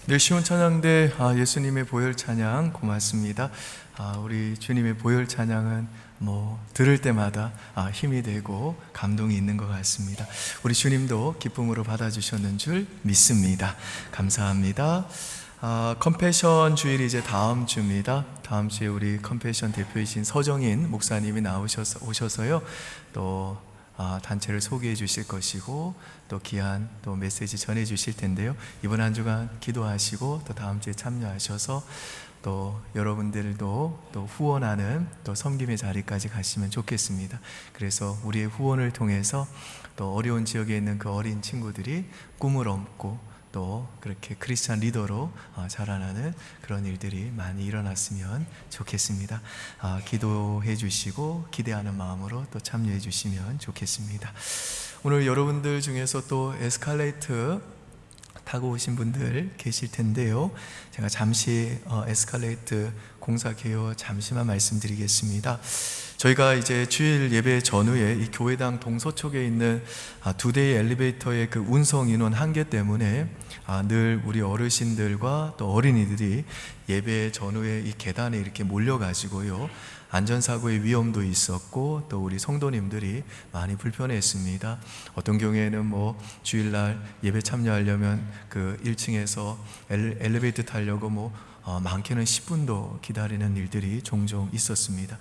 네, 시온 찬양대 예수님의 보혈 찬양 고맙습니다. 우리 주님의 보혈 찬양은 들을 때마다 힘이 되고 감동이 있는 것 같습니다. 우리 주님도 기쁨으로 받아주셨는 줄 믿습니다. 감사합니다. 컴패션 주일이 이제 다음 주입니다. 다음 주에 우리 컴패션 대표이신 서정인 목사님이 오셔서요 또 단체를 소개해 주실 것이고 또 귀한 또 메시지 전해 주실 텐데요, 이번 한 주간 기도하시고 또 다음 주에 참여하셔서 또 여러분들도 또 후원하는 또 섬김의 자리까지 가시면 좋겠습니다. 그래서 우리의 후원을 통해서 또 어려운 지역에 있는 그 어린 친구들이 꿈을 얻고 또 그렇게 크리스찬 리더로 자라나는 그런 일들이 많이 일어났으면 좋겠습니다. 기도해 주시고 기대하는 마음으로 또 참여해 주시면 좋겠습니다. 오늘 여러분들 중에서 또 에스컬레이터 타고 오신 분들 계실 텐데요, 제가 잠시 에스컬레이터 공사 개요 잠시만 말씀드리겠습니다. 저희가 이제 주일 예배 전후에 이 교회당 동서쪽에 있는 두 대의 엘리베이터의 그 운송 인원 한계 때문에 늘 우리 어르신들과 또 어린이들이 예배 전후에 이 계단에 이렇게 몰려가지고요, 안전사고의 위험도 있었고 또 우리 성도님들이 많이 불편했습니다. 어떤 경우에는 주일날 예배 참여하려면 그 1층에서 엘리베이터 타려고 많게는 10분도 기다리는 일들이 종종 있었습니다.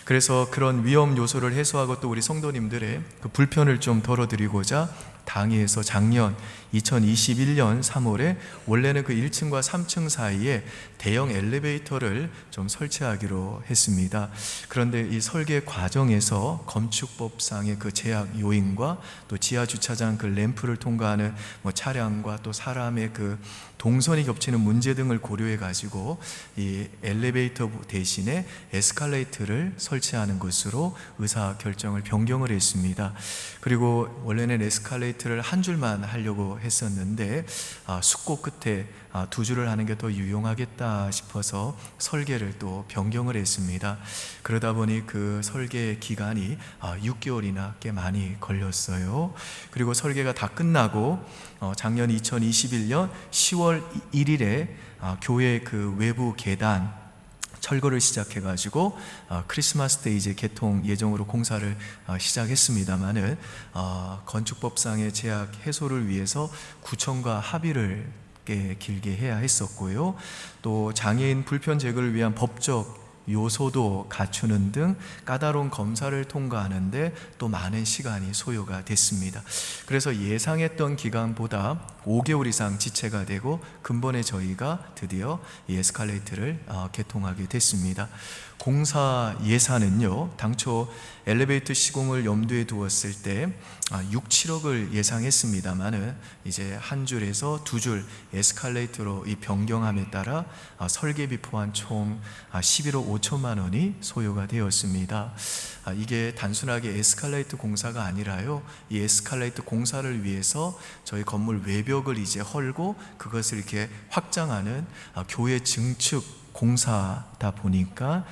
그래서 그런 위험 요소를 해소하고 또 우리 성도님들의 그 불편을 좀 덜어드리고자 당회에서 작년 2021년 3월에 원래는 그 1층과 3층 사이에 대형 엘리베이터를 좀 설치하기로 했습니다. 그런데 이 설계 과정에서 건축법상의 그 제약 요인과 또 지하 주차장 그 램프를 통과하는 차량과 또 사람의 그 동선이 겹치는 문제 등을 고려해 가지고 이 엘리베이터 대신에 에스컬레이터를 설치하는 것으로 의사 결정을 변경을 했습니다. 그리고 원래는 에스컬레이터를 한 줄만 하려고 했었는데 숙고 끝에 두 줄을 하는 게 더 유용하겠다 싶어서 설계를 또 변경을 했습니다. 그러다 보니 그 설계 기간이 6개월이나 꽤 많이 걸렸어요. 그리고 설계가 다 끝나고 작년 2021년 10월 1일에 교회 그 외부 계단 철거를 시작해가지고 크리스마스 때 이제 개통 예정으로 공사를 시작했습니다만은 건축법상의 제약 해소를 위해서 구청과 합의를 꽤 길게 해야 했었고요, 또 장애인 불편 제거를 위한 법적 요소도 갖추는 등 까다로운 검사를 통과하는데 또 많은 시간이 소요가 됐습니다. 그래서 예상했던 기간보다 5개월 이상 지체가 되고 근본에 저희가 드디어 이 에스컬레이터를 개통하게 됐습니다. 공사 예산은요, 당초 엘리베이터 시공을 염두에 두었을 때 6, 7억을 예상했습니다만은 이제 한 줄에서 두 줄 에스컬레이터로 이 변경함에 따라 설계비 포함 총 11억 5천만 원이 소요가 되었습니다. 이게 단순하게 에스컬레이터 공사가 아니라요, 이 에스컬레이터 공사를 위해서 저희 건물 외벽을 이제 헐고 그것을 이렇게 확장하는 교회 증축 공사다 보니까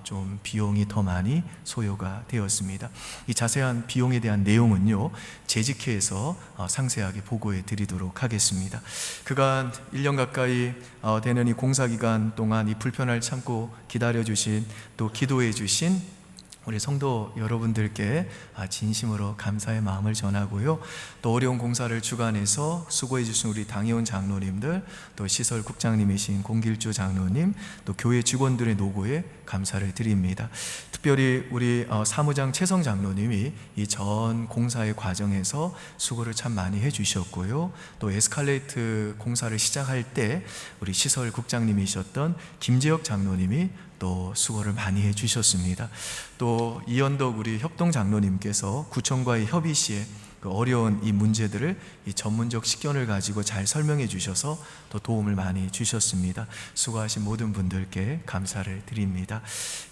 좀 비용이 더 많이 소요가 되었습니다. 이 자세한 비용에 대한 내용은요, 재직회에서 상세하게 보고해 드리도록 하겠습니다. 그간 1년 가까이 되는 이 공사 기간 동안 이 불편을 참고 기다려 주신 또 기도해 주신 우리 성도 여러분들께 진심으로 감사의 마음을 전하고요, 또 어려운 공사를 주관해서 수고해 주신 우리 당회원 장로님들, 또 시설 국장님이신 공길주 장로님, 또 교회 직원들의 노고에 감사를 드립니다. 특별히 우리 사무장 최성 장로님이 이 전 공사의 과정에서 수고를 참 많이 해주셨고요, 또 에스컬레이터 공사를 시작할 때 우리 시설 국장님이셨던 김재혁 장로님이 또 수고를 많이 해주셨습니다. 또 이연덕 우리 협동 장로님께서 구청과의 협의 시에 그 어려운 이 문제들을 이 전문적 식견을 가지고 잘 설명해 주셔서 또 도움을 많이 주셨습니다. 수고하신 모든 분들께 감사를 드립니다.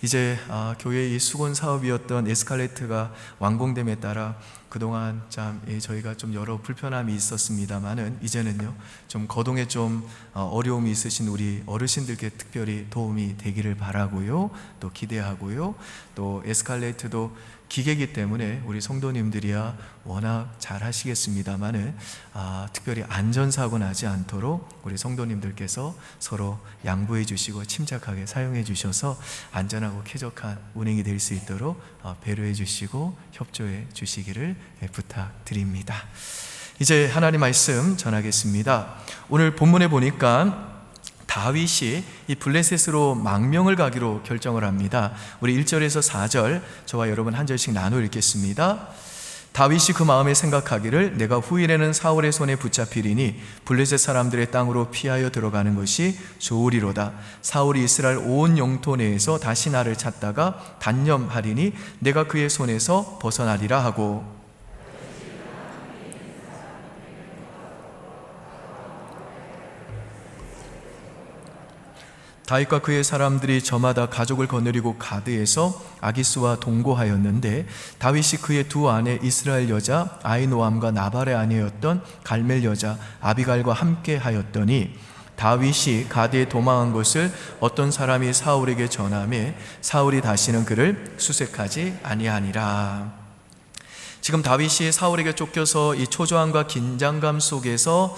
이제 교회의 수건 사업이었던 에스컬레이터가 완공됨에 따라 그동안 참 저희가 좀 여러 불편함이 있었습니다만은 이제는요 좀 거동에 좀 어려움이 있으신 우리 어르신들께 특별히 도움이 되기를 바라고요, 또 기대하고요. 또 에스컬레이터도 기계이기 때문에 우리 성도님들이야 워낙 잘 하시겠습니다만은 특별히 안전사고 나지 않도록 우리 성도님들께서 서로 양보해 주시고 침착하게 사용해 주셔서 안전하고 쾌적한 운행이 될 수 있도록 배려해 주시고 협조해 주시기를 부탁드립니다. 이제 하나님 말씀 전하겠습니다. 오늘 본문에 보니까 다윗이 이 블레셋으로 망명을 가기로 결정을 합니다. 우리 1절에서 4절 저와 여러분 한 절씩 나눠 읽겠습니다. 다윗이 그 마음에 생각하기를 내가 후일에는 사울의 손에 붙잡히리니 블레셋 사람들의 땅으로 피하여 들어가는 것이 좋으리로다. 사울이 이스라엘 온 영토 내에서 다시 나를 찾다가 단념하리니 내가 그의 손에서 벗어나리라 하고, 다윗과 그의 사람들이 저마다 가족을 거느리고 가드에서 아기스와 동거하였는데 다윗이 그의 두 아내 이스라엘 여자 아히노암과 나발의 아내였던 갈멜 여자 아비갈과 함께 하였더니 다윗이 가드에 도망한 것을 어떤 사람이 사울에게 전하매 사울이 다시는 그를 수색하지 아니하니라. 지금 다윗이 사울에게 쫓겨서 이 초조함과 긴장감 속에서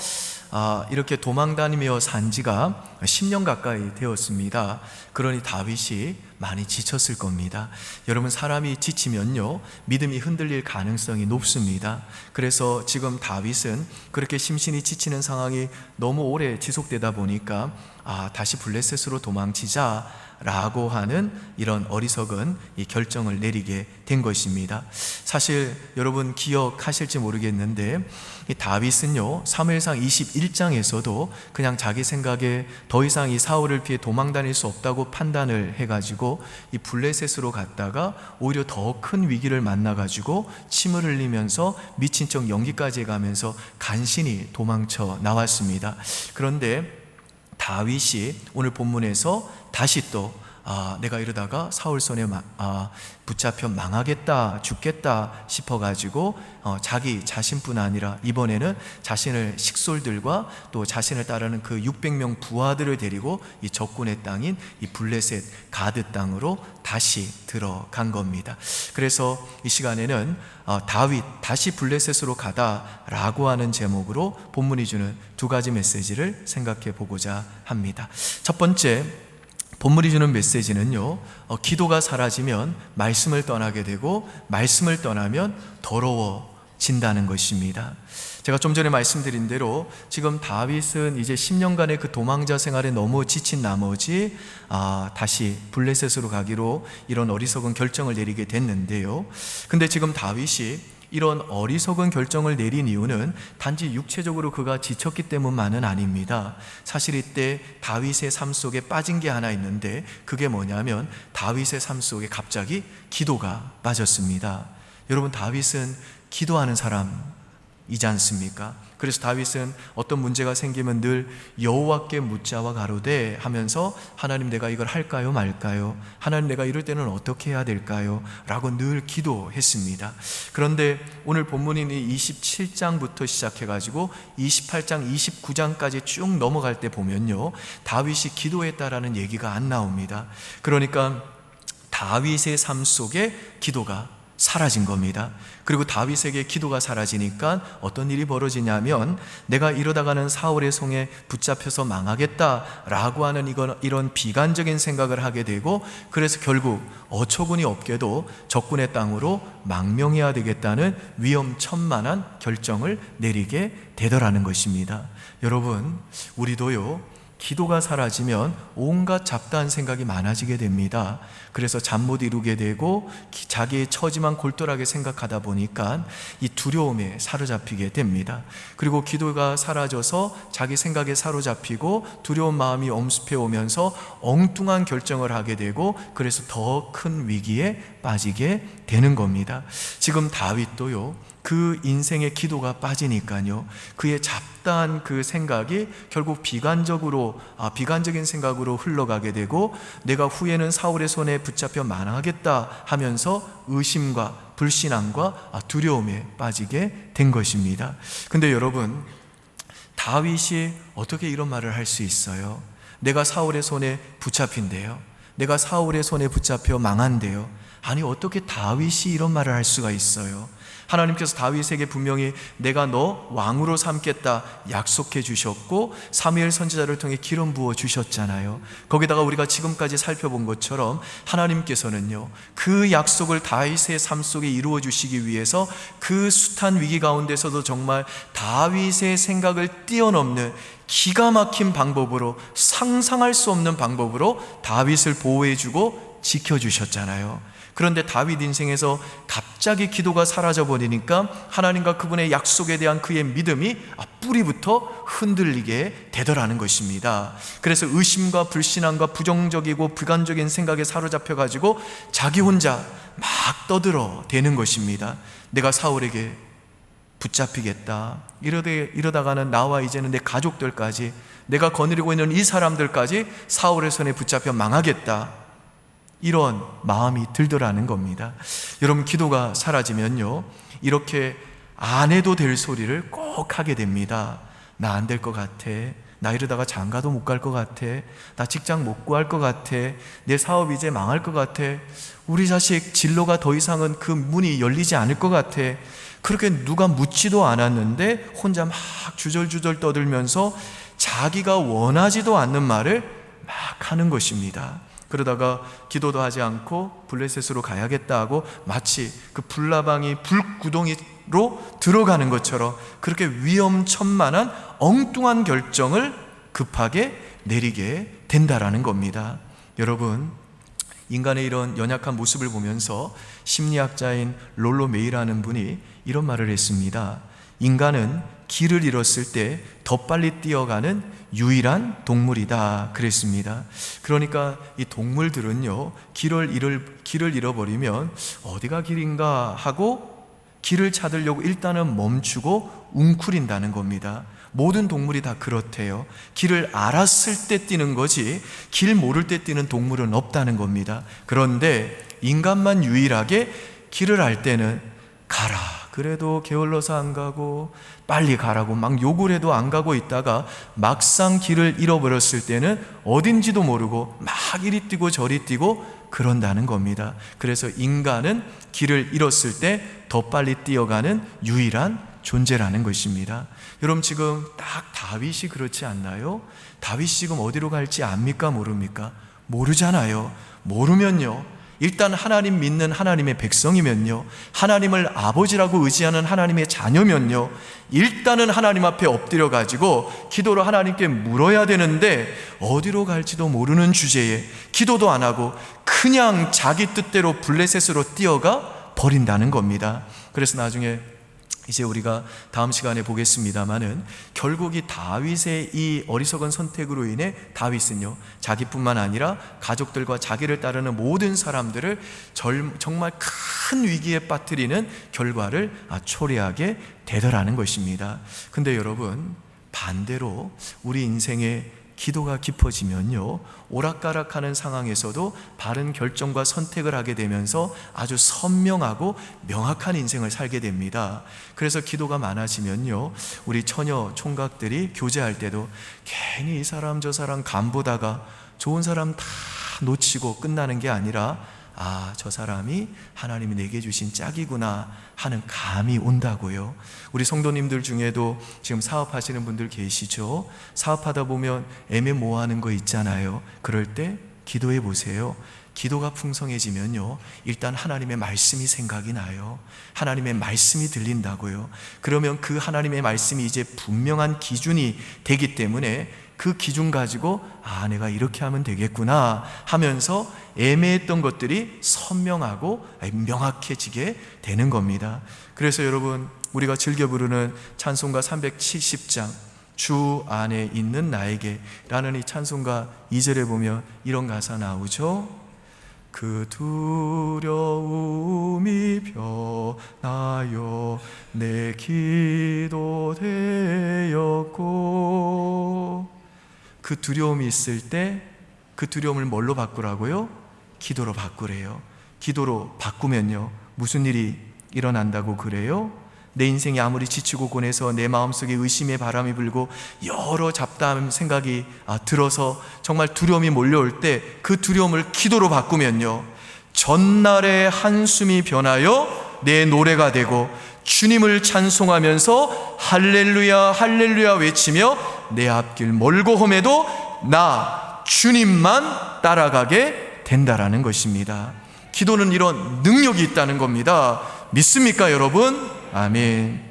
이렇게 도망다니며 산 지가 10년 가까이 되었습니다. 그러니 다윗이 많이 지쳤을 겁니다. 여러분, 사람이 지치면요 믿음이 흔들릴 가능성이 높습니다. 그래서 지금 다윗은 그렇게 심신이 지치는 상황이 너무 오래 지속되다 보니까 다시 블레셋으로 도망치자 라고 하는 이런 어리석은 이 결정을 내리게 된 것입니다. 사실 여러분 기억하실지 모르겠는데 이 다윗은요 사무엘상 21장에서도 그냥 자기 생각에 더 이상 이 사울을 피해 도망 다닐 수 없다고 판단을 해가지고 이 블레셋으로 갔다가 오히려 더 큰 위기를 만나가지고 침을 흘리면서 미친 척 연기까지 해가면서 간신히 도망쳐 나왔습니다. 그런데 다윗이 오늘 본문에서 다시 또 내가 이러다가 사울 손에 붙잡혀 망하겠다, 죽겠다 싶어가지고 자기 자신뿐 아니라 이번에는 자신의 식솔들과 또 자신을 따르는 그 600명 부하들을 데리고 이 적군의 땅인 이 블레셋 가드 땅으로 다시 들어간 겁니다. 그래서 이 시간에는 다윗 다시 블레셋으로 가다라고 하는 제목으로 본문이 주는 두 가지 메시지를 생각해 보고자 합니다. 첫 번째, 본문이 주는 메시지는요 기도가 사라지면 말씀을 떠나게 되고 말씀을 떠나면 더러워진다는 것입니다. 제가 좀 전에 말씀드린 대로 지금 다윗은 이제 10년간의 그 도망자 생활에 너무 지친 나머지 다시 블레셋으로 가기로 이런 어리석은 결정을 내리게 됐는데요. 근데 지금 다윗이 이런 어리석은 결정을 내린 이유는 단지 육체적으로 그가 지쳤기 때문만은 아닙니다. 사실 이때 다윗의 삶 속에 빠진 게 하나 있는데 그게 뭐냐면 다윗의 삶 속에 갑자기 기도가 빠졌습니다. 여러분, 다윗은 기도하는 사람이지 않습니까? 그래서 다윗은 어떤 문제가 생기면 늘 여호와께 묻자와 가로되 하면서 하나님 내가 이걸 할까요 말까요? 하나님 내가 이럴 때는 어떻게 해야 될까요? 라고 늘 기도했습니다. 그런데 오늘 본문인 27장부터 시작해가지고 28장 29장까지 쭉 넘어갈 때 보면요 다윗이 기도했다라는 얘기가 안 나옵니다. 그러니까 다윗의 삶 속에 기도가 사라진 겁니다. 그리고 다윗에게 기도가 사라지니까 어떤 일이 벌어지냐면 내가 이러다가는 사울의 손에 붙잡혀서 망하겠다라고 하는 이런 비관적인 생각을 하게 되고 그래서 결국 어처구니 없게도 적군의 땅으로 망명해야 되겠다는 위험천만한 결정을 내리게 되더라는 것입니다. 여러분, 우리도요 기도가 사라지면 온갖 잡다한 생각이 많아지게 됩니다. 그래서 잠 못 이루게 되고 자기의 처지만 골똘하게 생각하다 보니까 이 두려움에 사로잡히게 됩니다. 그리고 기도가 사라져서 자기 생각에 사로잡히고 두려운 마음이 엄습해 오면서 엉뚱한 결정을 하게 되고 그래서 더 큰 위기에 빠지게 되는 겁니다. 지금 다윗도요 그 인생의 기도가 빠지니까요 그의 잡다한 그 생각이 결국 비관적으로 생각으로 비관적인 생각으로 흘러가게 되고 내가 후에는 사울의 손에 붙잡혀 망하겠다 하면서 의심과 불신앙과 두려움에 빠지게 된 것입니다. 근데 여러분, 다윗이 어떻게 이런 말을 할 수 있어요? 내가 사울의 손에 붙잡힌대요. 내가 사울의 손에 붙잡혀 망한대요. 아니, 어떻게 다윗이 이런 말을 할 수가 있어요? 하나님께서 다윗에게 분명히 내가 너 왕으로 삼겠다 약속해 주셨고 사무엘 선지자를 통해 기름 부어 주셨잖아요. 거기다가 우리가 지금까지 살펴본 것처럼 하나님께서는요, 그 약속을 다윗의 삶 속에 이루어 주시기 위해서 그 숱한 위기 가운데서도 정말 다윗의 생각을 뛰어넘는 기가 막힌 방법으로, 상상할 수 없는 방법으로 다윗을 보호해 주고 지켜주셨잖아요. 그런데 다윗 인생에서 갑자기 기도가 사라져 버리니까 하나님과 그분의 약속에 대한 그의 믿음이 뿌리부터 흔들리게 되더라는 것입니다. 그래서 의심과 불신앙과 부정적이고 불관적인 생각에 사로잡혀 가지고 자기 혼자 막 떠들어 대는 것입니다. 내가 사울에게 붙잡히겠다, 이러다가는 나와 이제는 내 가족들까지, 내가 거느리고 있는 이 사람들까지 사울의 손에 붙잡혀 망하겠다, 이런 마음이 들더라는 겁니다. 여러분, 기도가 사라지면요, 이렇게 안 해도 될 소리를 꼭 하게 됩니다. 나 안 될 것 같아, 나 이러다가 장가도 못 갈 것 같아, 나 직장 못 구할 것 같아, 내 사업 이제 망할 것 같아, 우리 자식 진로가 더 이상은 그 문이 열리지 않을 것 같아. 그렇게 누가 묻지도 않았는데 혼자 막 주절주절 떠들면서 자기가 원하지도 않는 말을 막 하는 것입니다. 그러다가 기도도 하지 않고 블레셋으로 가야겠다 하고 마치 그 불나방이 불구덩이로 들어가는 것처럼 그렇게 위험천만한 엉뚱한 결정을 급하게 내리게 된다라는 겁니다. 여러분, 인간의 이런 연약한 모습을 보면서 심리학자인 롤로 메이라는 분이 이런 말을 했습니다. 인간은 길을 잃었을 때 더 빨리 뛰어가는 유일한 동물이다 그랬습니다. 그러니까 이 동물들은요, 길을 잃어버리면 어디가 길인가 하고 길을 찾으려고 일단은 멈추고 웅크린다는 겁니다. 모든 동물이 다 그렇대요. 길을 알았을 때 뛰는 거지 길 모를 때 뛰는 동물은 없다는 겁니다. 그런데 인간만 유일하게 길을 알 때는 가라, 그래도 게을러서 안 가고, 빨리 가라고 막 욕을 해도 안 가고 있다가 막상 길을 잃어버렸을 때는 어딘지도 모르고 막 이리 뛰고 저리 뛰고 그런다는 겁니다. 그래서 인간은 길을 잃었을 때 더 빨리 뛰어가는 유일한 존재라는 것입니다. 여러분, 지금 딱 다윗이 그렇지 않나요? 다윗이 지금 어디로 갈지 압니까? 모릅니까? 모르잖아요. 모르면요, 일단 하나님 믿는 하나님의 백성이면요, 하나님을 아버지라고 의지하는 하나님의 자녀면요, 일단은 하나님 앞에 엎드려 가지고 기도로 하나님께 물어야 되는데 어디로 갈지도 모르는 주제에 기도도 안 하고 그냥 자기 뜻대로 블레셋으로 뛰어가 버린다는 겁니다. 그래서 나중에 이제 우리가 다음 시간에 보겠습니다마는 결국 이 다윗의 이 어리석은 선택으로 인해 다윗은요, 자기뿐만 아니라 가족들과 자기를 따르는 모든 사람들을 정말 큰 위기에 빠뜨리는 결과를 초래하게 되더라는 것입니다. 근데 여러분, 반대로 우리 인생에 기도가 깊어지면요, 오락가락하는 상황에서도 바른 결정과 선택을 하게 되면서 아주 선명하고 명확한 인생을 살게 됩니다. 그래서 기도가 많아지면요, 우리 처녀 총각들이 교제할 때도 괜히 이 사람 저 사람 간보다가 좋은 사람 다 놓치고 끝나는 게 아니라 저 사람이 하나님이 내게 주신 짝이구나 하는 감이 온다고요. 우리 성도님들 중에도 지금 사업하시는 분들 계시죠? 사업하다 보면 애매모호하는 거 있잖아요. 그럴 때 기도해 보세요. 기도가 풍성해지면요, 일단 하나님의 말씀이 생각이 나요. 하나님의 말씀이 들린다고요. 그러면 그 하나님의 말씀이 이제 분명한 기준이 되기 때문에 그 기준 가지고 내가 이렇게 하면 되겠구나 하면서 애매했던 것들이 선명하고 명확해지게 되는 겁니다. 그래서 여러분, 우리가 즐겨 부르는 찬송가 370장 주 안에 있는 나에게 라는 이 찬송가 2절에 보면 이런 가사 나오죠. 그 두려움이 변하여 내 기도 되었고, 그 두려움이 있을 때 그 두려움을 뭘로 바꾸라고요? 기도로 바꾸래요. 기도로 바꾸면요, 무슨 일이 일어난다고 그래요? 내 인생이 아무리 지치고 고뇌서 내 마음속에 의심의 바람이 불고 여러 잡다한 생각이 들어서 정말 두려움이 몰려올 때 그 두려움을 기도로 바꾸면요, 전날의 한숨이 변하여 내 노래가 되고 주님을 찬송하면서 할렐루야 할렐루야 외치며 내 앞길 멀고 험해도 나 주님만 따라가게 된다라는 것입니다. 기도는 이런 능력이 있다는 겁니다. 믿습니까 여러분? 아멘.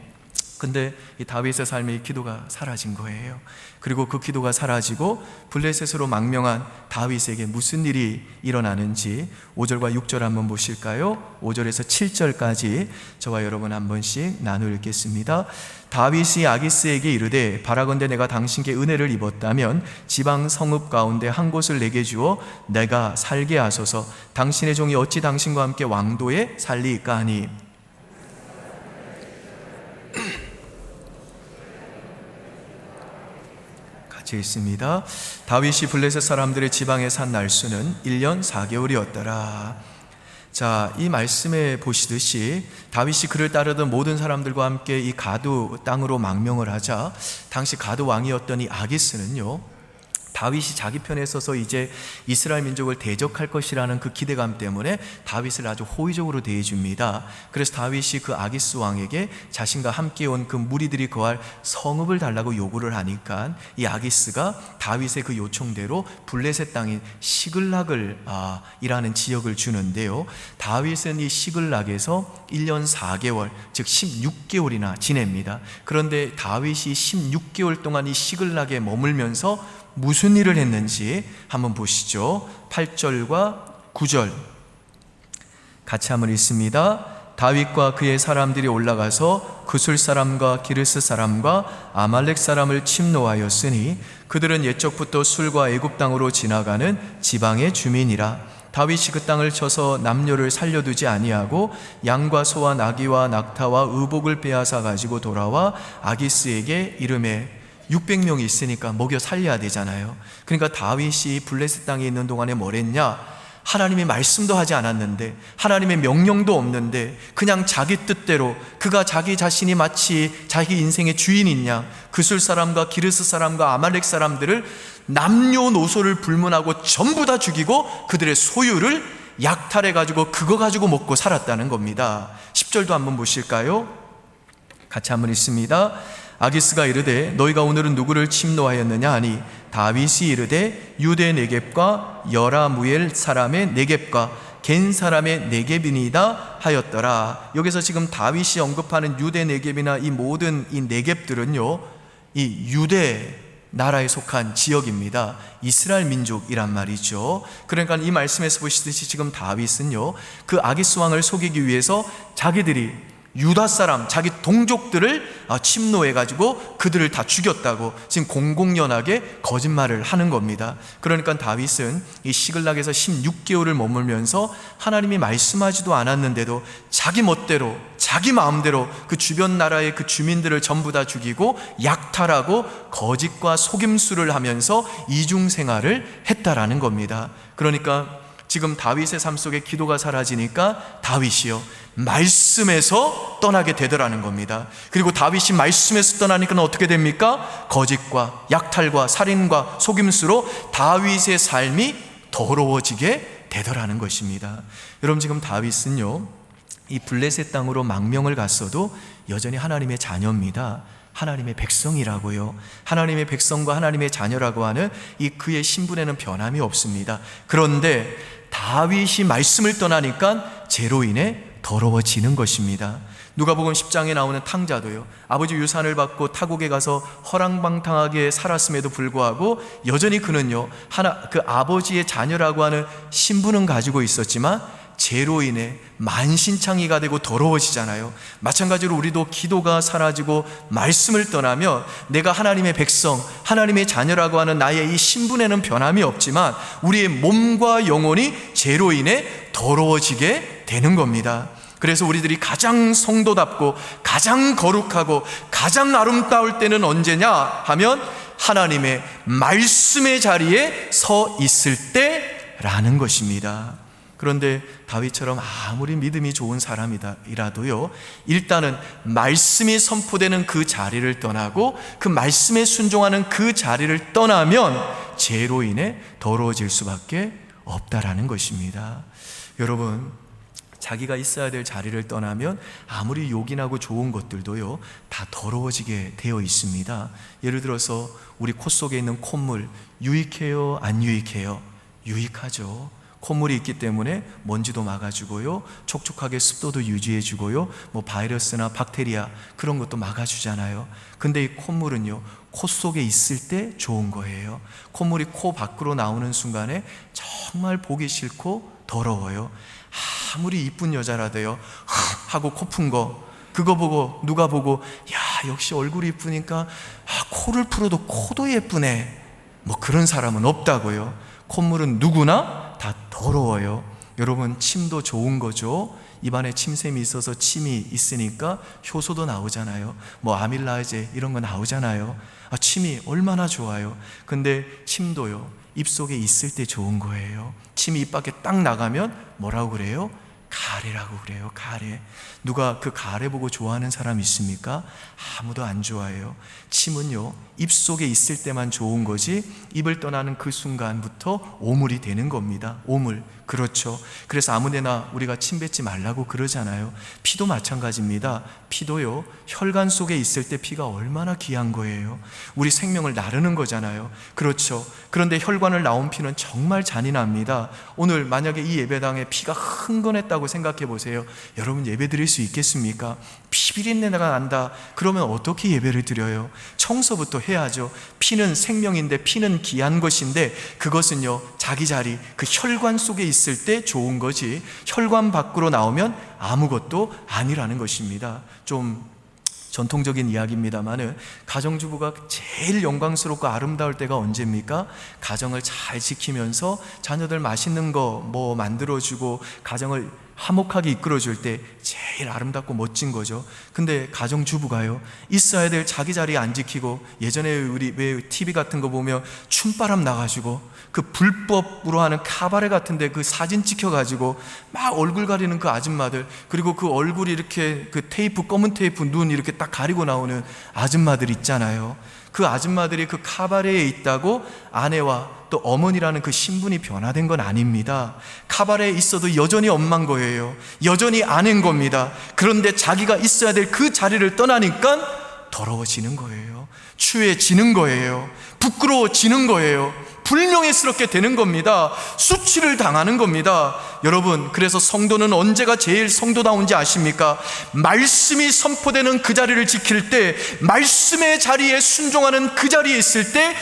근데 이 다윗의 삶에 이 기도가 사라진 거예요. 그리고 그 기도가 사라지고 블레셋으로 망명한 다윗에게 무슨 일이 일어나는지 5절과 6절 한번 보실까요? 5절에서 7절까지 저와 여러분 한 번씩 나누어 읽겠습니다. 다윗이 아기스에게 이르되 바라건대 내가 당신께 은혜를 입었다면 지방 성읍 가운데 한 곳을 내게 주어 내가 살게 하소서. 당신의 종이 어찌 당신과 함께 왕도에 살리이까 하니 있습니다. 다윗이 블레셋 사람들의 지방에 산 날수는 1년 4개월이었더라. 자, 이 말씀에 보시듯이 다윗이 그를 따르던 모든 사람들과 함께 이 가두 땅으로 망명을 하자 당시 가두 왕이었던 이 아기스는요, 다윗이 자기 편에 서서 이제 이스라엘 민족을 대적할 것이라는 그 기대감 때문에 다윗을 아주 호의적으로 대해줍니다. 그래서 다윗이 그 아기스 왕에게 자신과 함께 온 그 무리들이 거할 성읍을 달라고 요구를 하니까 이 아기스가 다윗의 그 요청대로 블레셋 땅인 시글락을 이라는 지역을 주는데요, 다윗은 이 시글락에서 1년 4개월 즉 16개월이나 지냅니다. 그런데 다윗이 16개월 동안 이 시글락에 머물면서 무슨 일을 했는지 한번 보시죠. 8절과 9절 같이 한번 읽습니다. 다윗과 그의 사람들이 올라가서 그술 사람과 기르스 사람과 아말렉 사람을 침노하였으니 그들은 옛적부터 술과 애굽 땅으로 지나가는 지방의 주민이라. 다윗이 그 땅을 쳐서 남녀를 살려두지 아니하고 양과 소와 나귀와 낙타와 의복을 빼앗아 가지고 돌아와 아기스에게 이르매 600명이 있으니까 먹여 살려야 되잖아요. 그러니까 다윗이 블레셋 땅에 있는 동안에 뭘 했냐? 하나님의 말씀도 하지 않았는데, 하나님의 명령도 없는데 그냥 자기 뜻대로 그가 자기 자신이 마치 자기 인생의 주인인 양 그술 사람과 기르스 사람과 아말렉 사람들을 남녀노소를 불문하고 전부 다 죽이고 그들의 소유를 약탈해 가지고 그거 가지고 먹고 살았다는 겁니다. 10절도 한번 보실까요? 같이 한번 읽습니다. 아기스가 이르되 너희가 오늘은 누구를 침노하였느냐 하니 다윗이 이르되 유대 네겝과 여라무엘 사람의 네겝과 겐 사람의 네겝이니이다 하였더라. 여기서 지금 다윗이 언급하는 유대 네겝이나 이 모든 이 네겝들은요, 이 유대 나라에 속한 지역입니다. 이스라엘 민족이란 말이죠. 그러니까 이 말씀에서 보시듯이 지금 다윗은요, 그 아기스 왕을 속이기 위해서 자기들이 유다 사람, 자기 동족들을 침노해가지고 그들을 다 죽였다고 지금 공공연하게 거짓말을 하는 겁니다. 그러니까 다윗은 이 시글락에서 16개월을 머물면서 하나님이 말씀하지도 않았는데도 자기 멋대로, 자기 마음대로 그 주변 나라의 그 주민들을 전부 다 죽이고 약탈하고 거짓과 속임수를 하면서 이중생활을 했다라는 겁니다. 그러니까 지금 다윗의 삶 속에 기도가 사라지니까 다윗이요, 말씀에서 떠나게 되더라는 겁니다. 그리고 다윗이 말씀에서 떠나니까 어떻게 됩니까? 거짓과 약탈과 살인과 속임수로 다윗의 삶이 더러워지게 되더라는 것입니다. 여러분, 지금 다윗은요, 이 블레셋 땅으로 망명을 갔어도 여전히 하나님의 자녀입니다. 하나님의 백성이라고요. 하나님의 백성과 하나님의 자녀라고 하는 이 그의 신분에는 변함이 없습니다. 그런데 다윗이 말씀을 떠나니까 죄로 인해 더러워지는 것입니다. 누가복음 10장에 나오는 탕자도요, 아버지 유산을 받고 타국에 가서 허랑방탕하게 살았음에도 불구하고 여전히 그는요, 그 아버지의 자녀라고 하는 신분은 가지고 있었지만 죄로 인해 만신창이가 되고 더러워지잖아요. 마찬가지로 우리도 기도가 사라지고 말씀을 떠나면 내가 하나님의 백성, 하나님의 자녀라고 하는 나의 이 신분에는 변함이 없지만 우리의 몸과 영혼이 죄로 인해 더러워지게 되는 겁니다. 그래서 우리들이 가장 성도답고 가장 거룩하고 가장 아름다울 때는 언제냐 하면 하나님의 말씀의 자리에 서 있을 때라는 것입니다. 그런데 다윗처럼 아무리 믿음이 좋은 사람이라도요, 일단은 말씀이 선포되는 그 자리를 떠나고 그 말씀에 순종하는 그 자리를 떠나면 죄로 인해 더러워질 수밖에 없다라는 것입니다. 여러분, 자기가 있어야 될 자리를 떠나면 아무리 요긴하고 좋은 것들도요, 다 더러워지게 되어 있습니다. 예를 들어서 우리 코 속에 있는 콧물, 유익해요, 안 유익해요? 유익하죠. 콧물이 있기 때문에 먼지도 막아주고요, 촉촉하게 습도도 유지해주고요, 바이러스나 박테리아 그런 것도 막아주잖아요. 근데 이 콧물은요, 코 속에 있을 때 좋은 거예요. 콧물이 코 밖으로 나오는 순간에 정말 보기 싫고 더러워요. 아무리 이쁜 여자라도요, 하고 코 푼 거, 그거 보고 누가 보고 야, 역시 얼굴이 이쁘니까 코를 풀어도 코도 예쁘네, 그런 사람은 없다고요. 콧물은 누구나 다 더러워요. 여러분, 침도 좋은 거죠. 입안에 침샘이 있어서 침이 있으니까 효소도 나오잖아요. 아밀라제 이런 거 나오잖아요. 침이 얼마나 좋아요. 근데 침도요, 입속에 있을 때 좋은 거예요. 침이 입 밖에 딱 나가면 뭐라고 그래요? 가래라고 그래요. 가래. 누가 그 가래 보고 좋아하는 사람 있습니까? 아무도 안 좋아해요. 침은요, 입속에 있을 때만 좋은 거지 입을 떠나는 그 순간부터 오물이 되는 겁니다. 오물. 그렇죠. 그래서 아무데나 우리가 침 뱉지 말라고 그러잖아요. 피도 마찬가지입니다. 피도요, 혈관 속에 있을 때 피가 얼마나 귀한 거예요. 우리 생명을 나르는 거잖아요. 그렇죠. 그런데 혈관을 나온 피는 정말 잔인합니다. 오늘 만약에 이 예배당에 피가 흥건했다고 생각해 보세요. 여러분, 예배 드릴 수 있겠습니까? 피비린내가 난다. 그러면 어떻게 예배를 드려요? 청소부터 해야죠. 피는 생명인데, 피는 귀한 것인데, 그것은요, 자기 자리, 그 혈관 속에 있을 때 좋은 거지 혈관 밖으로 나오면 아무것도 아니라는 것입니다. 좀 전통적인 이야기입니다만은, 가정주부가 제일 영광스럽고 아름다울 때가 언제입니까? 가정을 잘 지키면서 자녀들 맛있는 거 만들어주고 가정을 화목하게 이끌어줄 때 제일 아름답고 멋진 거죠. 근데 가정주부가요, 있어야 될 자기 자리 안 지키고, 예전에 우리 왜 TV 같은 거 보면 춤바람 나가지고 그 불법으로 하는 카바레 같은데 그 사진 찍혀가지고 막 얼굴 가리는 그 아줌마들, 그리고 그 얼굴이 이렇게 그 테이프, 검은 테이프 눈 이렇게 딱 가리고 나오는 아줌마들 있잖아요. 그 아줌마들이 그 카바레에 있다고 아내와 또 어머니라는 그 신분이 변화된 건 아닙니다. 카바레에 있어도 여전히 엄만 거예요. 여전히 아내인 겁니다. 그런데 자기가 있어야 될 그 자리를 떠나니까 더러워지는 거예요. 추해지는 거예요. 부끄러워지는 거예요. 불명예스럽게 되는 겁니다. 수치를 당하는 겁니다. 여러분, 그래서 성도는 언제가 제일 성도다운지 아십니까? 말씀이 선포되는 그 자리를 지킬 때, 말씀의 자리에 순종하는 그 자리에 있을 때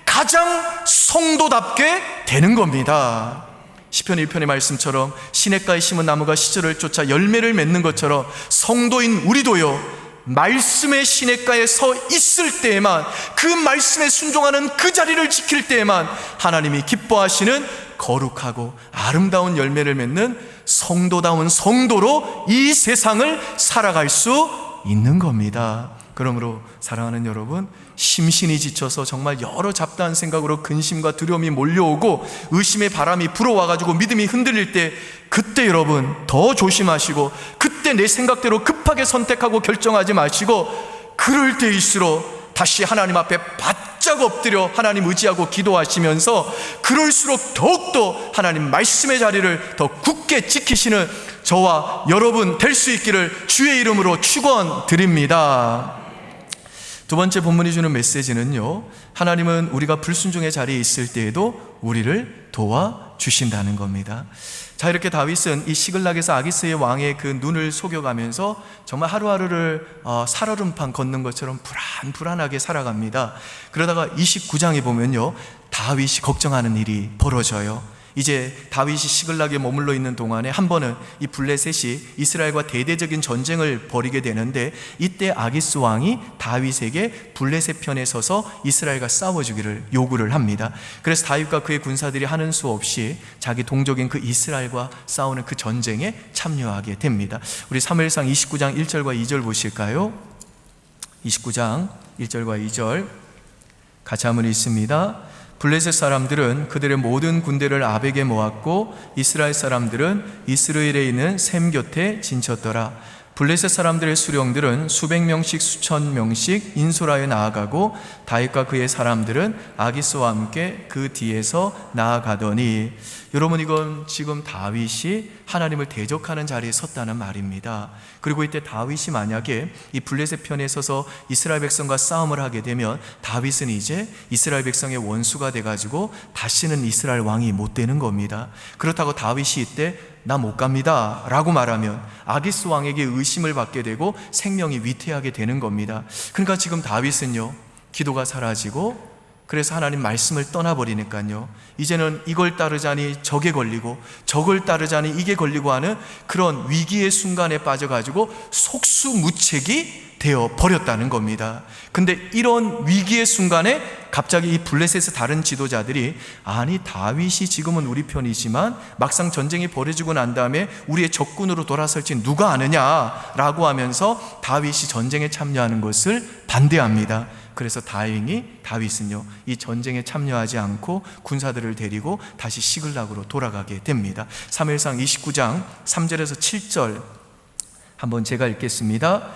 가장 성도답게 되는 겁니다. 시편 1편의 말씀처럼 시냇가에 심은 나무가 시절을 쫓아 열매를 맺는 것처럼 성도인 우리도요, 말씀의 시냇가에 서 있을 때에만, 그 말씀에 순종하는 그 자리를 지킬 때에만 하나님이 기뻐하시는 거룩하고 아름다운 열매를 맺는 성도다운 성도로 이 세상을 살아갈 수 있는 겁니다. 그러므로 사랑하는 여러분, 심신이 지쳐서 정말 여러 잡다한 생각으로 근심과 두려움이 몰려오고 의심의 바람이 불어와가지고 믿음이 흔들릴 때, 그때 여러분 더 조심하시고, 그때 내 생각대로 급하게 선택하고 결정하지 마시고, 그럴 때일수록 다시 하나님 앞에 바짝 엎드려 하나님 의지하고 기도하시면서, 그럴수록 더욱더 하나님 말씀의 자리를 더 굳게 지키시는 저와 여러분 될 수 있기를 주의 이름으로 축원드립니다. 두 번째 본문이 주는 메시지는요, 하나님은 우리가 불순종의 자리에 있을 때에도 우리를 도와주신다는 겁니다. 자, 이렇게 다윗은 이 시글락에서 아기스의 왕의 그 눈을 속여가면서 정말 하루하루를 살얼음판 걷는 것처럼 불안하게 살아갑니다. 그러다가 29장에 보면요, 다윗이 걱정하는 일이 벌어져요. 이제 다윗이 시글락에 머물러 있는 동안에 한 번은 이 블레셋이 이스라엘과 대대적인 전쟁을 벌이게 되는데, 이때 아기스 왕이 다윗에게 블레셋 편에 서서 이스라엘과 싸워주기를 요구를 합니다. 그래서 다윗과 그의 군사들이 하는 수 없이 자기 동족인 그 이스라엘과 싸우는 그 전쟁에 참여하게 됩니다. 우리 사무엘상 29장 1절과 2절 보실까요? 29장 1절과 2절 같이 한번 읽습니다. 블레셋 사람들은 그들의 모든 군대를 아벡에 모았고 이스라엘 사람들은 이스라엘에 있는 셈 곁에 진쳤더라. 블레셋 사람들의 수령들은 수백 명씩 수천 명씩 인솔하여 나아가고 다윗과 그의 사람들은 아기스와 함께 그 뒤에서 나아가더니, 여러분, 이건 지금 다윗이 하나님을 대적하는 자리에 섰다는 말입니다. 그리고 이때 다윗이 만약에 이 블레셋 편에 서서 이스라엘 백성과 싸움을 하게 되면 다윗은 이제 이스라엘 백성의 원수가 돼가지고 다시는 이스라엘 왕이 못 되는 겁니다. 그렇다고 다윗이 이때 나 못 갑니다 라고 말하면 아기스 왕에게 의심을 받게 되고 생명이 위태하게 되는 겁니다. 그러니까 지금 다윗은요, 기도가 사라지고 그래서 하나님 말씀을 떠나버리니까요, 이제는 이걸 따르자니 저게 걸리고 저걸 따르자니 이게 걸리고 하는 그런 위기의 순간에 빠져가지고 속수무책이 되어 버렸다는 겁니다. 근데 이런 위기의 순간에 갑자기 이 블레셋의 다른 지도자들이, 아니 다윗이 지금은 우리 편이지만 막상 전쟁이 벌어지고 난 다음에 우리의 적군으로 돌아설지 누가 아느냐라고 하면서 다윗이 전쟁에 참여하는 것을 반대합니다. 그래서 다행히 다윗은요, 이 전쟁에 참여하지 않고 군사들을 데리고 다시 시글락으로 돌아가게 됩니다. 사무엘상 29장 3절에서 7절 한번 제가 읽겠습니다.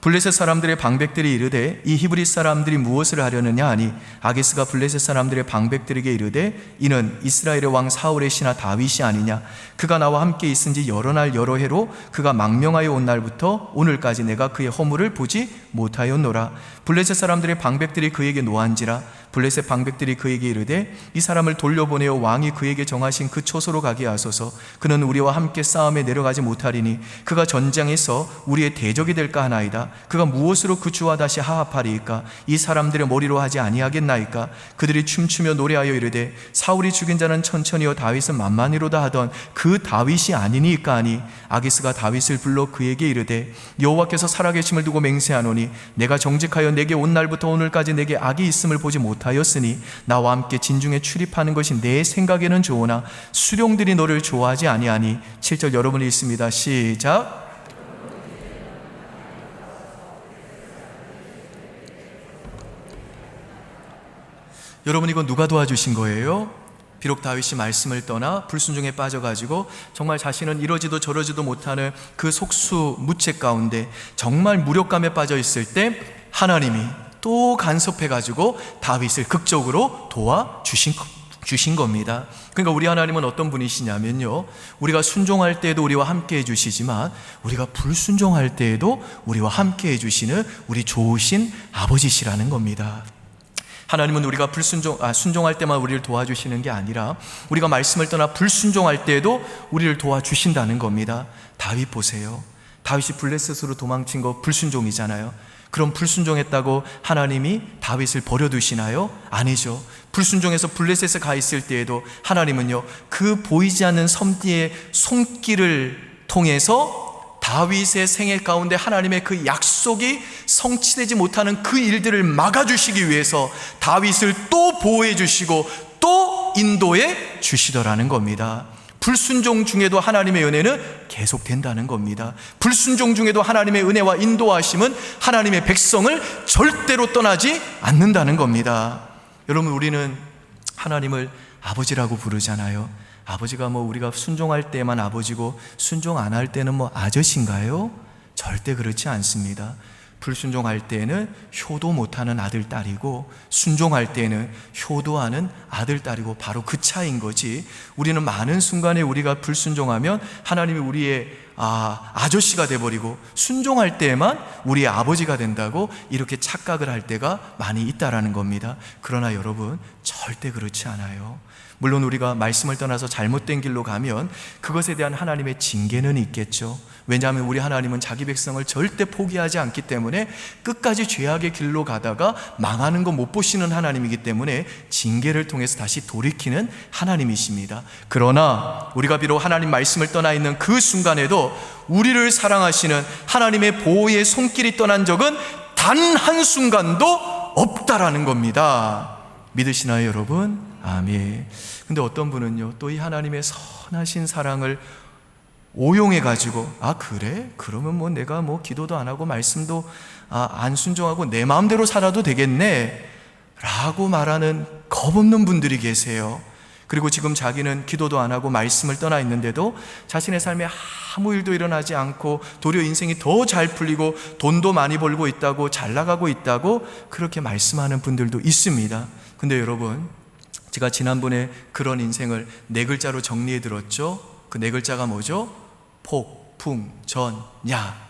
블레셋 사람들의 방백들이 이르되 이 히브리 사람들이 무엇을 하려느냐 하니 아기스가 블레셋 사람들의 방백들에게 이르되 이는 이스라엘의 왕 사울의 신하 다윗이 아니냐. 그가 나와 함께 있은 지 여러 날 여러 해로 그가 망명하여 온 날부터 오늘까지 내가 그의 허물을 보지 못하였노라. 블레셋 사람들의 방백들이 그에게 노한지라. 블레셋 방백들이 그에게 이르되 이 사람을 돌려보내어 왕이 그에게 정하신 그 초소로 가게 하소서. 그는 우리와 함께 싸움에 내려가지 못하리니 그가 전장에서 우리의 대적이 될까 하나이다. 그가 무엇으로 그 주와 다시 하합하리이까? 이 사람들의 머리로 하지 아니하겠나이까? 그들이 춤추며 노래하여 이르되 사울이 죽인 자는 천천히요 다윗은 만만히로다 하던 그 다윗이 아니니까 하니 아기스가 다윗을 불러 그에게 이르되 여호와께서 살아계심을 두고 맹세하노니 내가 정직하여 내게 온 날부터 오늘까지 내게 악이 있음을 보지 못하였으니 나와 함께 진중에 출입하는 것이 내 생각에는 좋으나 수령들이 너를 좋아하지 아니하니. 7절 여러분이 읽습니다. 시작. 여러분, 이건 누가 도와주신 거예요? 비록 다윗이 말씀을 떠나 불순종에 빠져가지고 정말 자신은 이러지도 저러지도 못하는 그 속수무책 가운데 정말 무력감에 빠져 있을 때 하나님이 또 간섭해가지고 다윗을 극적으로 도와주신 겁니다. 그러니까 우리 하나님은 어떤 분이시냐면요, 우리가 순종할 때에도 우리와 함께 해주시지만 우리가 불순종할 때에도 우리와 함께 해주시는 우리 좋으신 아버지시라는 겁니다. 하나님은 우리가 순종할 때만 우리를 도와주시는 게 아니라 우리가 말씀을 떠나 불순종할 때에도 우리를 도와주신다는 겁니다. 다윗 보세요. 다윗이 블레셋으로 도망친 거 불순종이잖아요. 그럼 불순종했다고 하나님이 다윗을 버려두시나요? 아니죠. 불순종해서 블레셋에 가 있을 때에도 하나님은요, 그 보이지 않는 섬뒤의 손길을 통해서 다윗의 생애 가운데 하나님의 그 약속이 성취되지 못하는 그 일들을 막아주시기 위해서 다윗을 또 보호해 주시고 또 인도해 주시더라는 겁니다. 불순종 중에도 하나님의 은혜는 계속된다는 겁니다. 불순종 중에도 하나님의 은혜와 인도하심은 하나님의 백성을 절대로 떠나지 않는다는 겁니다. 여러분, 우리는 하나님을 아버지라고 부르잖아요. 아버지가 우리가 순종할 때만 아버지고 순종 안 할 때는 아저씨인가요? 절대 그렇지 않습니다. 불순종할 때는 효도 못하는 아들, 딸이고 순종할 때는 효도하는 아들, 딸이고 바로 그 차이인 거지. 우리는 많은 순간에 우리가 불순종하면 하나님이 우리의 아저씨가 돼버리고 순종할 때에만 우리의 아버지가 된다고 이렇게 착각을 할 때가 많이 있다라는 겁니다. 그러나 여러분, 절대 그렇지 않아요. 물론 우리가 말씀을 떠나서 잘못된 길로 가면 그것에 대한 하나님의 징계는 있겠죠. 왜냐하면 우리 하나님은 자기 백성을 절대 포기하지 않기 때문에 끝까지 죄악의 길로 가다가 망하는 거 못 보시는 하나님이기 때문에 징계를 통해서 다시 돌이키는 하나님이십니다. 그러나 우리가 비록 하나님 말씀을 떠나 있는 그 순간에도 우리를 사랑하시는 하나님의 보호의 손길이 떠난 적은 단 한순간도 없다라는 겁니다. 믿으시나요, 여러분? 아멘. 근데 어떤 분은요, 또 이 하나님의 선하신 사랑을 오용해가지고 그래? 그러면 내가 기도도 안 하고 말씀도 안 순종하고 내 마음대로 살아도 되겠네 라고 말하는 겁없는 분들이 계세요. 그리고 지금 자기는 기도도 안 하고 말씀을 떠나 있는데도 자신의 삶에 아무 일도 일어나지 않고 도리어 인생이 더 잘 풀리고 돈도 많이 벌고 있다고, 잘 나가고 있다고 그렇게 말씀하는 분들도 있습니다. 근데 여러분, 제가 지난번에 그런 인생을 4글자로 정리해 들었죠. 그 4글자가 뭐죠? 폭풍전야.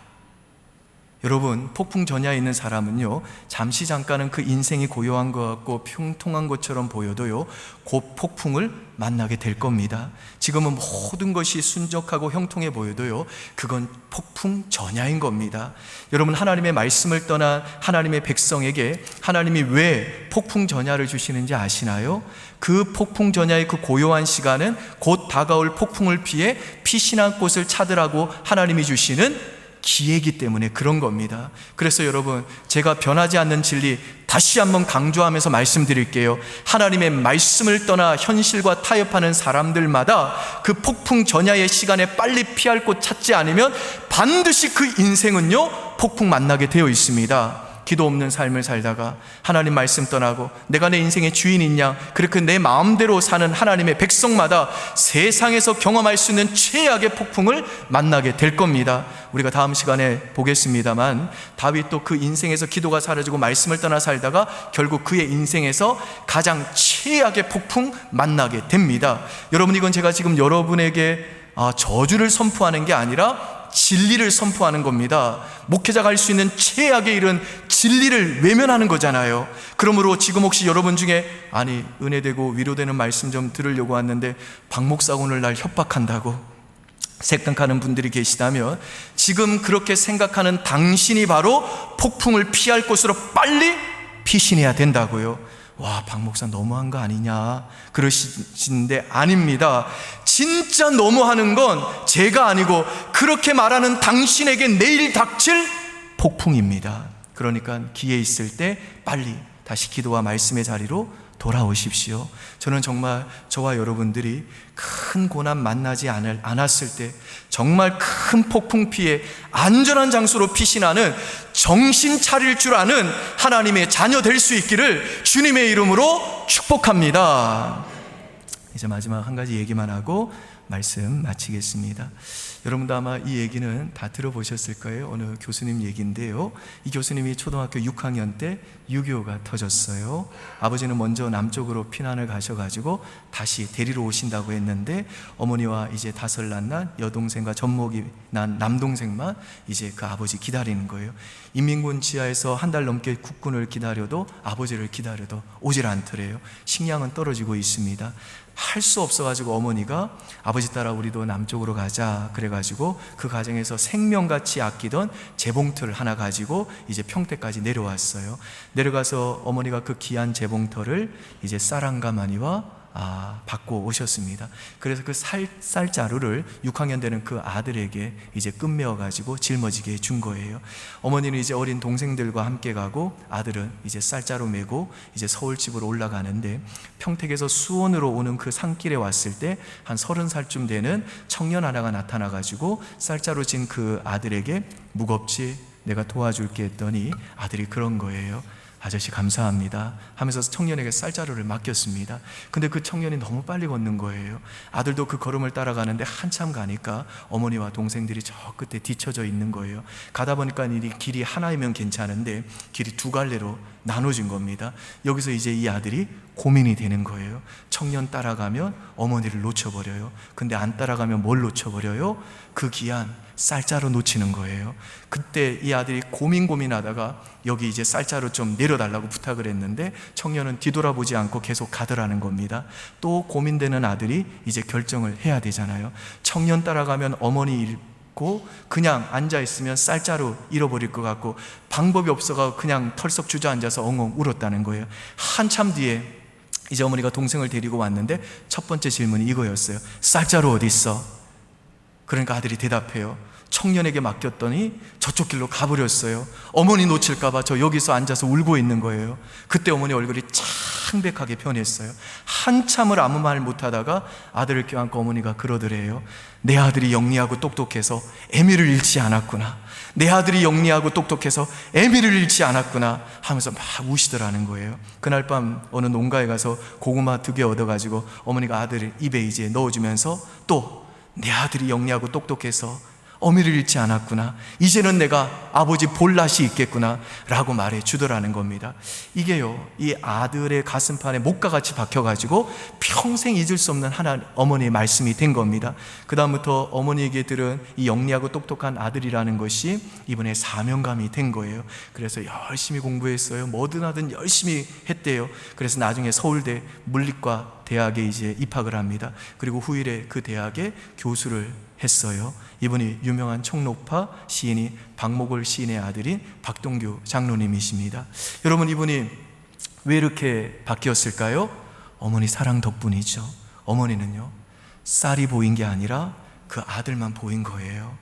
여러분, 폭풍전야에 있는 사람은요, 잠시 잠깐은 그 인생이 고요한 것 같고 평통한 것처럼 보여도요, 곧 폭풍을 만나게 될 겁니다. 지금은 모든 것이 순적하고 형통해 보여도요, 그건 폭풍전야인 겁니다. 여러분, 하나님의 말씀을 떠난 하나님의 백성에게 하나님이 왜 폭풍전야를 주시는지 아시나요? 그 폭풍전야의 그 고요한 시간은 곧 다가올 폭풍을 피해 피신한 곳을 찾으라고 하나님이 주시는 기회이기 때문에 그런 겁니다. 그래서 여러분, 제가 변하지 않는 진리 다시 한번 강조하면서 말씀드릴게요. 하나님의 말씀을 떠나 현실과 타협하는 사람들마다 그 폭풍 전야의 시간에 빨리 피할 곳 찾지 않으면 반드시 그 인생은요, 폭풍 만나게 되어 있습니다. 기도 없는 삶을 살다가 하나님 말씀 떠나고 내가 내 인생의 주인인 양 그렇게 내 마음대로 사는 하나님의 백성마다 세상에서 경험할 수 있는 최악의 폭풍을 만나게 될 겁니다. 우리가 다음 시간에 보겠습니다만, 다윗도 그 인생에서 기도가 사라지고 말씀을 떠나 살다가 결국 그의 인생에서 가장 최악의 폭풍 만나게 됩니다. 여러분, 이건 제가 지금 여러분에게 저주를 선포하는 게 아니라 진리를 선포하는 겁니다. 목회자가 할 수 있는 최악의 일은 진리를 외면하는 거잖아요. 그러므로 지금 혹시 여러분 중에 은혜되고 위로되는 말씀 좀 들으려고 왔는데 박 목사가 오늘 날 협박한다고 생각하는 분들이 계시다면, 지금 그렇게 생각하는 당신이 바로 폭풍을 피할 곳으로 빨리 피신해야 된다고요. 와, 박 목사 너무한 거 아니냐 그러시는데 아닙니다. 진짜 너무하는 건 제가 아니고 그렇게 말하는 당신에게 내일 닥칠 폭풍입니다. 그러니까 기회 있을 때 빨리 다시 기도와 말씀의 자리로 돌아오십시오. 저는 정말 저와 여러분들이 큰 고난 만나지 않았을 때 정말 큰 폭풍 피해 안전한 장소로 피신하는, 정신 차릴 줄 아는 하나님의 자녀 될 수 있기를 주님의 이름으로 축복합니다. 이제 마지막 한 가지 얘기만 하고 말씀 마치겠습니다. 여러분도 아마 이 얘기는 다 들어보셨을 거예요. 어느 교수님 얘기인데요, 이 교수님이 초등학교 6학년 때 6.25가 터졌어요. 아버지는 먼저 남쪽으로 피난을 가셔가지고 다시 데리러 오신다고 했는데, 어머니와 이제 5살 낳은 여동생과 젖먹이 난 남동생만 이제 그 아버지 기다리는 거예요. 인민군 지하에서 한 달 넘게 국군을 기다려도, 아버지를 기다려도 오질 않더래요. 식량은 떨어지고 있습니다. 할 수 없어가지고 어머니가 아버지 따라 우리도 남쪽으로 가자 그래가지고 그 가정에서 생명같이 아끼던 재봉틀 하나 가지고 이제 평택까지 내려왔어요. 내려가서 어머니가 그 귀한 재봉틀을 이제 쌀한가마니와 받고 오셨습니다. 그래서 그 쌀자루를 6학년 되는 그 아들에게 이제 끝매어가지고 짊어지게 준 거예요. 어머니는 이제 어린 동생들과 함께 가고, 아들은 이제 쌀자루 메고 이제 서울집으로 올라가는데, 평택에서 수원으로 오는 그 산길에 왔을 때 한 30살쯤 되는 청년 하나가 나타나가지고 쌀자루 진 그 아들에게 무겁지? 내가 도와줄게 했더니 아들이 그런 거예요. 아저씨 감사합니다 하면서 청년에게 쌀자루를 맡겼습니다. 근데 그 청년이 너무 빨리 걷는 거예요. 아들도 그 걸음을 따라가는데 한참 가니까 어머니와 동생들이 저 끝에 뒤쳐져 있는 거예요. 가다 보니까 이 길이 하나이면 괜찮은데 길이 2갈래로 나눠진 겁니다. 여기서 이제 이 아들이 고민이 되는 거예요. 청년 따라가면 어머니를 놓쳐버려요. 근데 안 따라가면 뭘 놓쳐버려요? 그 귀한 쌀자루 놓치는 거예요. 그때 이 아들이 고민하다가 여기 이제 쌀자루 좀 내려달라고 부탁을 했는데, 청년은 뒤돌아보지 않고 계속 가더라는 겁니다. 또 고민되는 아들이 이제 결정을 해야 되잖아요. 청년 따라가면 어머니 잃고 그냥 앉아있으면 쌀자루 잃어버릴 것 같고 방법이 없어서 그냥 털썩 주저앉아서 엉엉 울었다는 거예요. 한참 뒤에 이제 어머니가 동생을 데리고 왔는데 첫 번째 질문이 이거였어요. 쌀자루 어디 있어? 그러니까 아들이 대답해요. 청년에게 맡겼더니 저쪽 길로 가버렸어요. 어머니 놓칠까봐 저 여기서 앉아서 울고 있는 거예요. 그때 어머니 얼굴이 창백하게 변했어요. 한참을 아무 말 못하다가 아들을 껴안고 어머니가 그러더래요. 내 아들이 영리하고 똑똑해서 애미를 잃지 않았구나. 내 아들이 영리하고 똑똑해서 애미를 잃지 않았구나 하면서 막 우시더라는 거예요. 그날 밤 어느 농가에 가서 고구마 2개 얻어가지고 어머니가 아들을 입에 이제 넣어주면서 또 내 아들이 영리하고 똑똑해서 어미를 잃지 않았구나. 이제는 내가 아버지 볼 낯이 있겠구나 라고 말해 주더라는 겁니다. 이게요, 이 아들의 가슴판에 목과같이 박혀가지고 평생 잊을 수 없는 어머니의 말씀이 된 겁니다. 그 다음부터 어머니에게 들은 이 영리하고 똑똑한 아들이라는 것이 이번에 사명감이 된 거예요. 그래서 열심히 공부했어요. 뭐든 하든 열심히 했대요. 그래서 나중에 서울대 물리과 대학에 이제 입학을 합니다. 그리고 후일에 그 대학에 교수를 했어요. 이분이 유명한 총록파 시인이 박목월 시인의 아들인 박동규 장로님이십니다. 여러분, 이분이 왜 이렇게 바뀌었을까요? 어머니 사랑 덕분이죠. 어머니는요, 쌀이 보인 게 아니라 그 아들만 보인 거예요.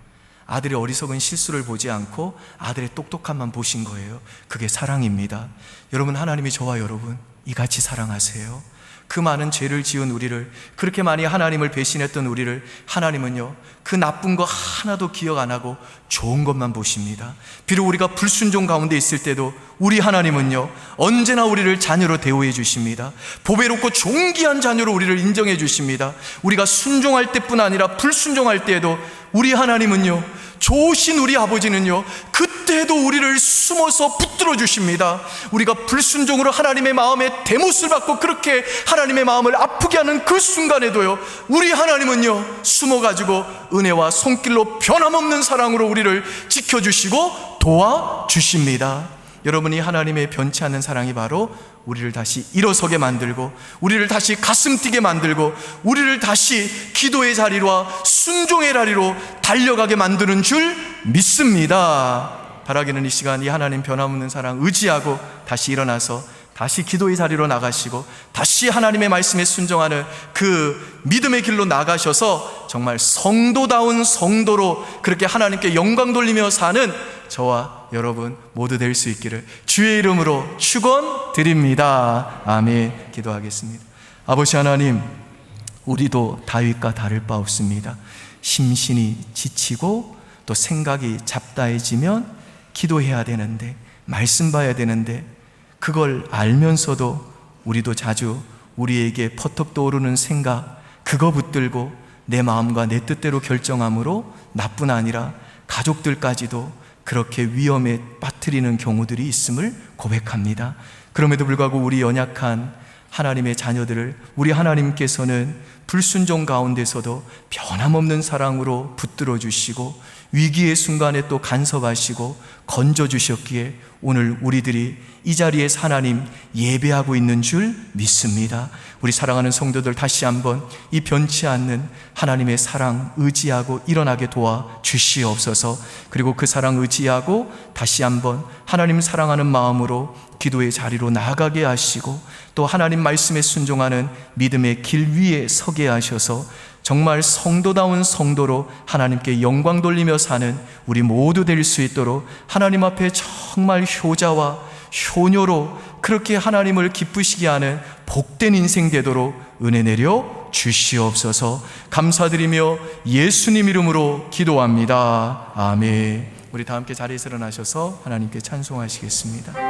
아들의 어리석은 실수를 보지 않고 아들의 똑똑함만 보신 거예요. 그게 사랑입니다. 여러분, 하나님이 저와 여러분 이같이 사랑하세요. 그 많은 죄를 지은 우리를, 그렇게 많이 하나님을 배신했던 우리를 하나님은요, 그 나쁜 거 하나도 기억 안 하고 좋은 것만 보십니다. 비록 우리가 불순종 가운데 있을 때도 우리 하나님은요, 언제나 우리를 자녀로 대우해 주십니다. 보배롭고 존귀한 자녀로 우리를 인정해 주십니다. 우리가 순종할 때뿐 아니라 불순종할 때에도 우리 하나님은요, 좋으신 우리 아버지는요, 그때도 우리를 숨어서 붙들어 주십니다. 우리가 불순종으로 하나님의 마음에 대못을 받고 그렇게 하나님의 마음을 아프게 하는 그 순간에도요, 우리 하나님은요, 숨어가지고 은혜와 손길로 변함없는 사랑으로 우리를 지켜주시고 도와주십니다. 여러분이 하나님의 변치 않는 사랑이 바로 우리를 다시 일어서게 만들고, 우리를 다시 가슴 뛰게 만들고, 우리를 다시 기도의 자리와 순종의 자리로 달려가게 만드는 줄 믿습니다. 바라기는 이 시간 이 하나님 변함없는 사랑 의지하고 다시 일어나서 다시 기도의 자리로 나가시고 다시 하나님의 말씀에 순종하는 그 믿음의 길로 나가셔서 정말 성도다운 성도로 그렇게 하나님께 영광 돌리며 사는 저와 여러분 모두 될 수 있기를 주의 이름으로 축원드립니다. 아멘. 기도하겠습니다. 아버지 하나님, 우리도 다윗과 다를 바 없습니다. 심신이 지치고 또 생각이 잡다해지면 기도해야 되는데, 말씀 봐야 되는데, 그걸 알면서도 우리도 자주 우리에게 퍼뜩 떠오르는 생각, 그거 붙들고 내 마음과 내 뜻대로 결정함으로 나뿐 아니라 가족들까지도 그렇게 위험에 빠뜨리는 경우들이 있음을 고백합니다. 그럼에도 불구하고 우리 연약한 하나님의 자녀들을 우리 하나님께서는 불순종 가운데서도 변함없는 사랑으로 붙들어 주시고 위기의 순간에 또 간섭하시고 건져 주셨기에 오늘 우리들이 이 자리에서 하나님 예배하고 있는 줄 믿습니다. 우리 사랑하는 성도들 다시 한번 이 변치 않는 하나님의 사랑 의지하고 일어나게 도와 주시옵소서. 그리고 그 사랑 의지하고 다시 한번 하나님 사랑하는 마음으로 기도의 자리로 나아가게 하시고 또 하나님 말씀에 순종하는 믿음의 길 위에 서게 하셔서 정말 성도다운 성도로 하나님께 영광 돌리며 사는 우리 모두 될 수 있도록 하나님 앞에 정말 효자와 효녀로 그렇게 하나님을 기쁘시게 하는 복된 인생 되도록 은혜 내려 주시옵소서. 감사드리며 예수님 이름으로 기도합니다. 아멘. 우리 다 함께 자리에서 일어나셔서 하나님께 찬송하시겠습니다.